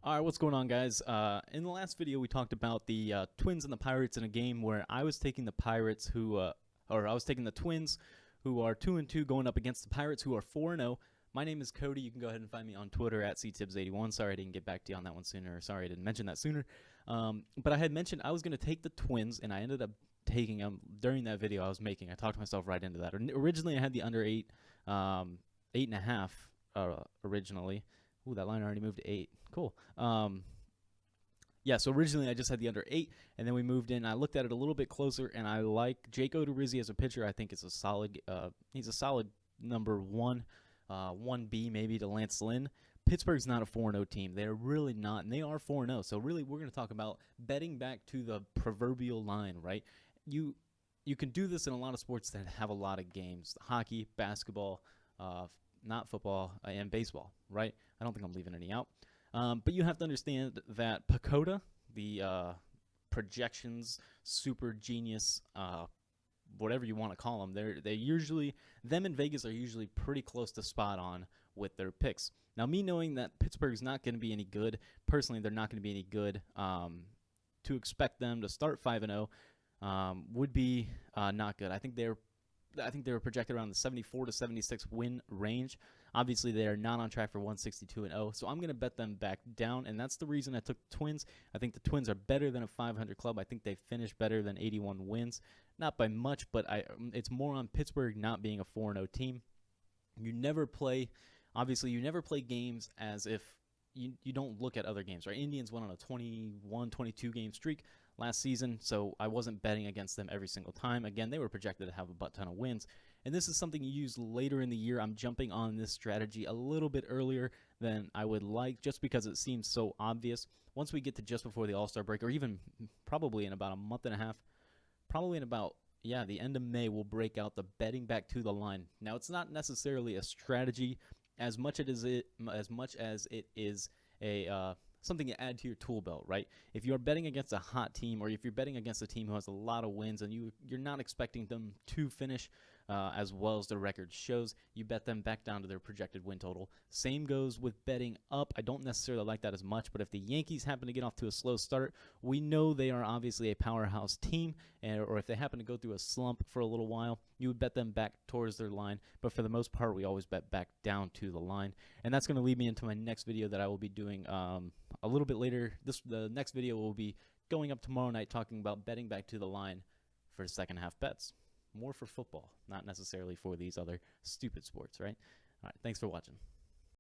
All right, what's going on, guys? In the last video, we talked about the Twins and the Pirates in a game where I was taking the Pirates, or I was taking the Twins, who are 2-2, going up against the Pirates, who are 4-0. My name is Cody. You can go ahead and find me on Twitter at ctibbs81. Sorry I didn't get back to you on that one sooner. Sorry I didn't mention that sooner. But I had mentioned I was going to take the Twins, and I ended up taking them during that video I was making. I talked myself right into that. Originally, I had the under 8.5 originally. Ooh, that line already moved to 8. Cool. Yeah, so originally I just had the under 8, and then we moved in. I looked at it a little bit closer, and I like Jake Odorizzi as a pitcher. I think it's a solid. He's a solid number 1B maybe to Lance Lynn. Pittsburgh's not a 4-0 team. They're really not, and they are 4-0. So really, we're going to talk about betting back to the proverbial line, right? You can do this in a lot of sports that have a lot of games: hockey, basketball, not football, and baseball, right? I don't think I'm leaving any out. But you have to understand that PECOTA, the projections, super genius, whatever you want to call them, they usually, them in Vegas are usually pretty close to spot on with their picks. Now, me knowing that Pittsburgh's not going to be any good, personally, they're not going to be any good. To expect them to start 5-0 would be not good. I think they were projected around the 74 to 76 win range. Obviously, they are not on track for 162-0, so I'm going to bet them back down, and that's the reason I took the Twins. I think the Twins are better than a 500 club. I think they finished better than 81 wins. Not by much, but it's more on Pittsburgh not being a 4-0 team. You never play games as if you don't look at other games, right? Indians went on a 21, 22 game streak last season, so I wasn't betting against them every single time. Again, they were projected to have a butt ton of wins, and this is something you use later in the year. I'm jumping on this strategy a little bit earlier than I would like, just because it seems so obvious. Once we get to just before the All-Star break, or even probably in about a month and a half, probably in about the end of May, we'll break out the betting back to the line. Now, it's not necessarily a strategy as much as it is a something to add to your tool belt, right? If you're betting against a hot team, or if you're betting against a team who has a lot of wins and you're not expecting them to finish as well as their record shows, you bet them back down to their projected win total. Same goes with betting up. I don't necessarily like that as much, but if the Yankees happen to get off to a slow start, we know they are obviously a powerhouse team, or if they happen to go through a slump for a little while, you would bet them back towards their line. But for the most part, we always bet back down to the line. And that's going to lead me into my next video that I will be doing a little bit later. The next video will be going up tomorrow night, talking about betting back to the line for second half bets. More for football, not necessarily for these other stupid sports, right? All right, thanks for watching.